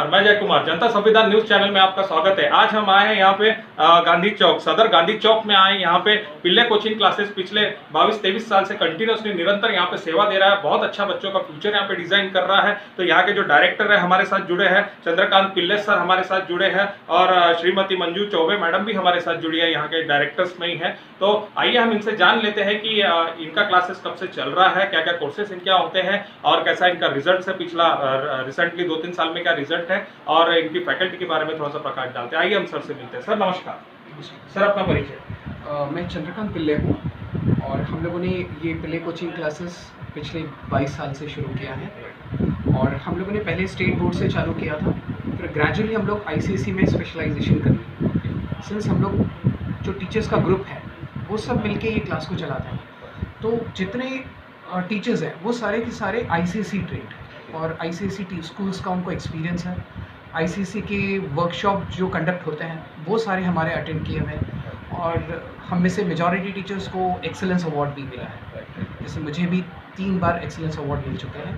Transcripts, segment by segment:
नमस्कार, मैं जय कुमार, जनता संविधान न्यूज चैनल में आपका स्वागत है। आज हम आए हैं यहाँ पे गांधी चौक, सदर गांधी चौक में आए। यहाँ पे पिल्ले कोचिंग क्लासेस पिछले 22-23 साल से कंटिन्यूसली निरंतर यहाँ पे सेवा दे रहा है। बहुत अच्छा बच्चों का फ्यूचर यहाँ पे डिजाइन कर रहा है। तो यहाँ के जो डायरेक्टर है हमारे साथ जुड़े हैं, चंद्रकांत पिल्ले सर हमारे साथ जुड़े हैं और श्रीमती मंजू चौबे मैडम भी हमारे साथ जुड़ी है, यहाँ के डायरेक्टर्स में ही है। तो आइए हम इनसे जान लेते हैं कि इनका क्लासेस कब से चल रहा है, क्या क्या कोर्सेस इनके होते हैं और कैसा इनका रिजल्ट है, पिछला रिसेंटली 2-3 साल में क्या रिजल्ट है और इनकी फैकल्टी के बारे में थोड़ा सा प्रकाश डालते हैं। आइए हम सर से मिलते हैं। सर नमस्कार। सर अपना परिचय। मैं चंद्रकांत पिल्ले हूँ और हम लोगों ने ये पिल्ले कोचिंग क्लासेस पिछले 22 साल से शुरू किया है और हम लोगों ने पहले स्टेट बोर्ड से चालू किया था, फिर ग्रेजुअली हम लोग आईसीएसई में स्पेशलाइजेशन कर लिए। सिंस हम लोग जो टीचर्स का ग्रुप है वो सब मिलके ये क्लास को चलाते हैं, तो जितने टीचर्स हैं वो सारे के सारे आईसीएसई ट्रेंड हैं और आईसीएसई स्कूल्स का उनको एक्सपीरियंस है। आईसीएसई के वर्कशॉप जो कंडक्ट होते हैं वो सारे हमारे अटेंड किए हुए हैं और हम में से मेजॉरिटी टीचर्स को एक्सेलेंस अवार्ड भी मिला है। जैसे मुझे भी 3 बार एक्सेलेंस अवार्ड मिल चुके हैं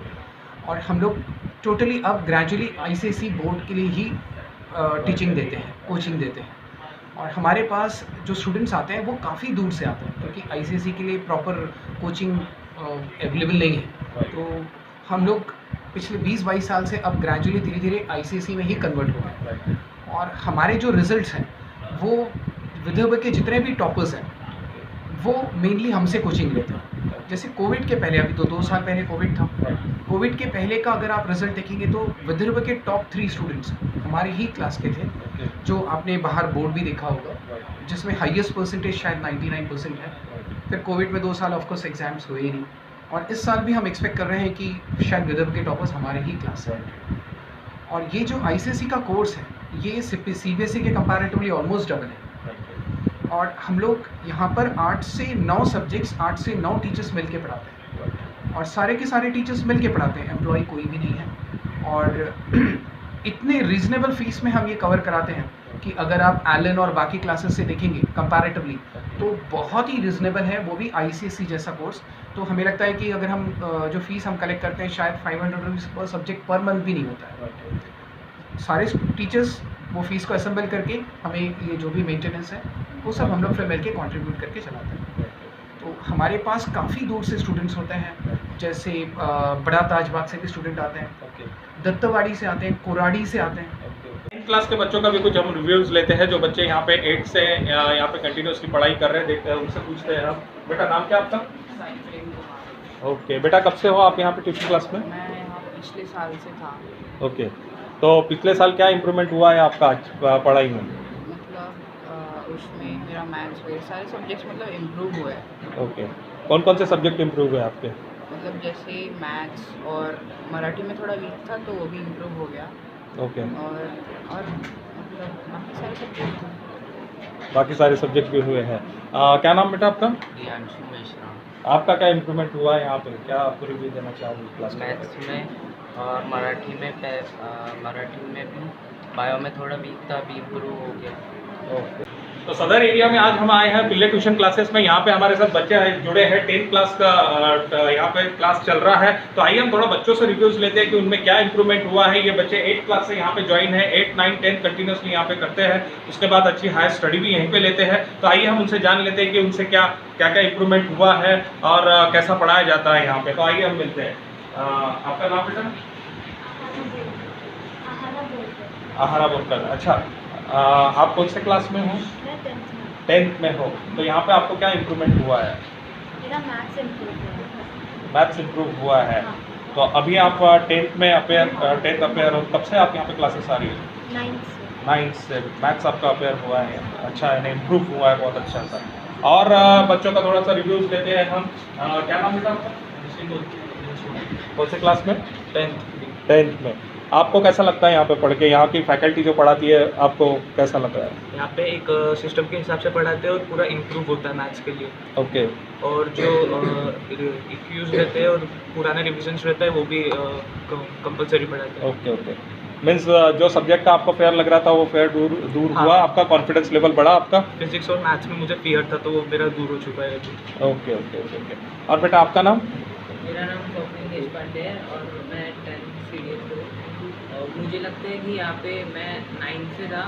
और हम लोग टोटली अब ग्रेजुअली आईसीएसई बोर्ड के लिए ही टीचिंग देते हैं, कोचिंग देते हैं। और हमारे पास जो स्टूडेंट्स आते हैं वो काफ़ी दूर से आते हैं क्योंकि आईसीएसई के लिए प्रॉपर कोचिंग अवेलेबल नहीं है। तो हम लोग पिछले 20-22 साल से अब ग्रेजुअली धीरे धीरे आईसीएसई में ही कन्वर्ट हो गए और हमारे जो रिजल्ट्स हैं वो विदर्भ के जितने भी टॉपर्स हैं वो मेनली हमसे कोचिंग लेते हैं। जैसे कोविड के पहले, अभी तो 2 साल पहले कोविड था, कोविड के पहले का अगर आप रिजल्ट देखेंगे तो विदर्भ के टॉप 3 स्टूडेंट्स हमारे ही क्लास के थे, जो आपने बाहर बोर्ड भी देखा होगा, जिसमें हाईएस्ट परसेंटेज शायद 99% है। फिर कोविड में 2 साल ऑफकोर्स एग्जाम्स हुए ही नहीं और इस साल भी हम एक्सपेक्ट कर रहे हैं कि शायद विदर्भ के टॉपर्स हमारे ही क्लास से हैं। और ये जो आईसीएसई का कोर्स है ये सीबीएसई के कंपैरेटिवली ऑलमोस्ट डबल है और हम लोग यहाँ पर 8 से 9 सब्जेक्ट्स, 8 से 9 टीचर्स मिलके पढ़ाते हैं और सारे के सारे टीचर्स मिलके पढ़ाते हैं, एम्प्लॉय कोई भी नहीं है। और इतने रीजनेबल फीस में हम ये कवर कराते हैं कि अगर आप एलन और बाकी क्लासेस से देखेंगे कंपैरेटिवली तो बहुत ही रीजनेबल है, वो भी आईसीएसई जैसा कोर्स। तो हमें लगता है कि अगर हम जो फीस हम कलेक्ट करते हैं शायद 500 रुपीज़ पर सब्जेक्ट पर मंथ भी नहीं होता है। सारे टीचर्स वो फीस को असेंबल करके हमें ये जो भी मेंटेनेंस है वो सब हम लोग फिर मिलके कंट्रीब्यूट करके चलाते हैं। तो हमारे पास काफ़ी दूर से स्टूडेंट्स होते हैं, जैसे बड़ा ताजबाग से भी स्टूडेंट आते हैं, दत्तवाड़ी से आते हैं, कोराड़ी से आते हैं। क्लास के बच्चों का भी कुछ हम रिव्यूज लेते हैं, जो बच्चे यहाँ पे 8 से यहाँ पे कंटिन्यूसली पढ़ाई कर रहे हैं, देखते हैं, उनसे पूछते हैं हम। बेटा नाम क्या आपका? ओके बेटा, कब से हो आप यहाँ पे ट्यूशन क्लास में? मैं यहाँ पिछले साल से था। ओके, तो पिछले साल क्या इम्प्रूवमेंट हुआ है आपका पढ़ाई में? मतलब उसमें मेरा मैथ्स वगैरह सारे सब्जेक्ट्स मतलब इम्प्रूव हुए हैं। ओके, कौन कौन से सब्जेक्ट इम्प्रूव हुए आपके? मतलब जैसे मैथ्स और मराठी में थोड़ा वीक था तो वो भी इम्प्रूव हो गया। ओके, और मतलब बाकी सारे सब्जेक्ट भी हुए हैं। क्या नाम बेटा आपका? प्रियांशु मिश्रा। आपका क्या इम्प्रूवमेंट हुआ है यहाँ पे, क्या आपको रिव्यू देना चाहोगे क्लास में? मैथ्स में और मराठी में भी, बायो में थोड़ा वीक था, अभी इम्प्रूव हो गया। ओके, तो सदर एरिया में आज हम आए हैं पिल्ले ट्यूशन क्लासेस में। यहाँ पे हमारे साथ बच्चे जुड़े हैं, 10th क्लास का यहाँ पे क्लास चल रहा है। तो आइए हम थोड़ा बच्चों से रिव्यूज लेते हैं कि उनमें क्या इंप्रूवमेंट हुआ है। ये बच्चे 8th क्लास से यहाँ पे ज्वाइन है, 8, 9, 10 कंटिन्यूसली यहाँ पे करते हैं, उसके बाद अच्छी हायर स्टडी भी यहीं पे लेते हैं। तो आइए हम उनसे जान लेते हैं कि उनसे क्या क्या इंप्रूवमेंट हुआ है और कैसा पढ़ाया जाता है यहाँ पे। तो आइए हम मिलते हैं। आपका नाम बेटा? आहारा बोलकर। अच्छा, आप कौन से क्लास में हो? 10th में हो। तो यहाँ पे आपको क्या इम्प्रूवमेंट हुआ है? मेरा मैथ्स इम्प्रूव हुआ है। मैथ्स इम्प्रूव हुआ है। हाँ। तो अभी आप 10th में टेंथ अपेयर हो, कब से आप यहाँ पे क्लासेस आ रही है? 9th से मैथ्स आपका अपेयर हुआ है। अच्छा है, इम्प्रूव हुआ है, बहुत अच्छा सा। और बच्चों का थोड़ा सा रिव्यूज लेते हैं हम। क्या नाम बेटा आपका? कौन से क्लास में? 10th में। आपको कैसा लगता है यहाँ पे पढ़ के? यहाँ की फैकल्टी जो पढ़ाती है आपको कैसा लग रहा है? यहाँ पे एक सिस्टम के हिसाब से पढ़ाते हैं और पूरा इम्प्रूव होता है मैथ्स के लिए। ओके, और जो इक्यूज रहते हैं और पुराने रिविजन्स रहता है वो भी कंपलसरी पढ़ाते हैं। ओके ओके, मीन्स जो सब्जेक्ट आपको फेयर लग रहा था वो फेयर दूर हाँ। हुआ, आपका कॉन्फिडेंस लेवल बढ़ा आपका? फिजिक्स और मैथ्स में मुझे फियर था तो वो मेरा दूर हो चुका है अभी। Okay okay okay okay. और बेटा आपका नाम? मेरा नाम स्वप्निल देशपांडे है और मैं 10th CDS हूँ मुझे लगता है कि यहाँ पे मैं 9 से था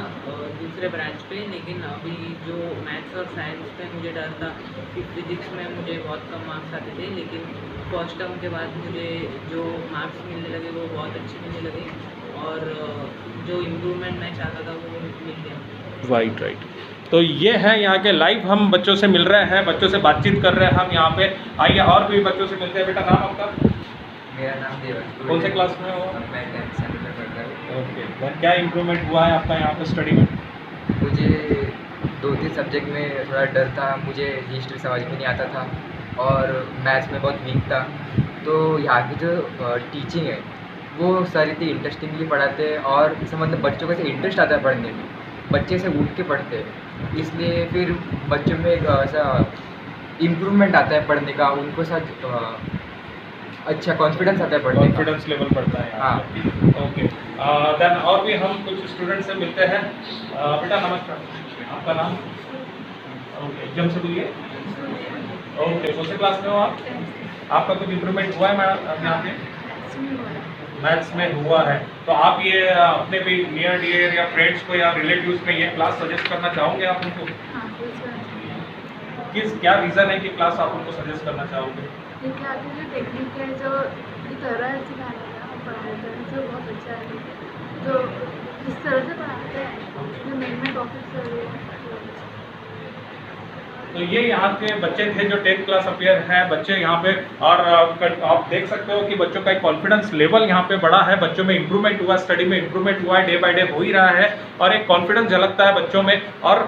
दूसरे ब्रांच पे, लेकिन अभी जो मैथ्स और साइंस पे मुझे डर था कि फिजिक्स में मुझे बहुत कम मार्क्स आते थे, लेकिन फर्स्ट टर्म के बाद मुझे जो मार्क्स मिलने लगे वो बहुत अच्छे मिलने लगे और जो इम्प्रूवमेंट मैं चाहता था वो मिल गया। Right right. तो ये है यहाँ के लाइव, हम बच्चों से मिल रहे हैं, बच्चों से बातचीत कर रहे हैं हम यहाँ पे। आइए और भी बच्चों से मिलते हैं। बेटा नाम आपका? मेरा नाम देवांश। कौन से क्लास में हो? मैं 10th स्टैंडर्ड में पढ़ता हूँ। ओके, क्या इम्प्रूवमेंट हुआ है आपका यहाँ पे स्टडी में? मुझे 2-3 सब्जेक्ट में थोड़ा डर था, मुझे हिस्ट्री समझ में नहीं आता था और मैथ्स में बहुत वीक था। तो यहाँ की जो टीचिंग है वो सर इतनी इंटरेस्टिंगली पढ़ाते हैं और इसे मतलब बच्चों को ऐसे इंटरेस्ट आता है पढ़ने में, बच्चे से उठ के पढ़ते हैं, इसलिए फिर बच्चों में एक ऐसा इम्प्रूवमेंट आता है पढ़ने का, उनको साथ अच्छा कॉन्फिडेंस आता है पढ़ने का। कॉन्फिडेंस लेवल बढ़ता है। हाँ। ओके, देन और भी हम कुछ स्टूडेंट से मिलते हैं। बेटा नमस्कार, आपका नाम? ओके, एकदम से बोलिए। ओके, कौन से क्लास में हो आप? आपका कुछ इम्प्रूवमेंट हुआ है मैडम यहाँ पे? मैथ्स में हुआ है, तो आप ये अपने भी नियर डियर या फ्रेंड्स को या रिलेटिव्स में ये क्लास सजेस्ट करना चाहोगे आप उनको? क्या रीज़न है कि क्लास आप उनको सजेस्ट करना चाहोगे? क्योंकि आपकी जो टेक्निक है, जो तरह है सिखाने का, पढ़ाने का, जो बहुत अच्छा है, जो जिस तरह से पढ़ाते हैं, जो मेन टॉपिक्स है। तो ये यहाँ के बच्चे थे जो 10th क्लास अपियर हैं बच्चे यहाँ पे, और आप देख सकते हो कि बच्चों का एक कॉन्फिडेंस लेवल यहाँ पे बढ़ा है, बच्चों में इंप्रूवमेंट हुआ, स्टडी में इंप्रूवमेंट हुआ है, डे बाय डे हो ही रहा है और एक कॉन्फिडेंस झलकता है बच्चों में। और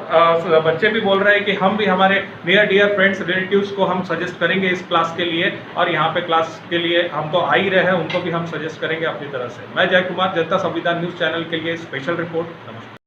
बच्चे भी बोल रहे हैं कि हम भी हमारे नियर डियर फ्रेंड्स रिलेटिव्स को हम सजेस्ट करेंगे इस क्लास के लिए, और यहाँ पे क्लास के लिए हम तो आ ही रहे हैं, उनको भी हम सजेस्ट करेंगे अपनी तरह से। मैं जय कुमार, जनता संविधान न्यूज़ चैनल के लिए स्पेशल रिपोर्ट। नमस्कार।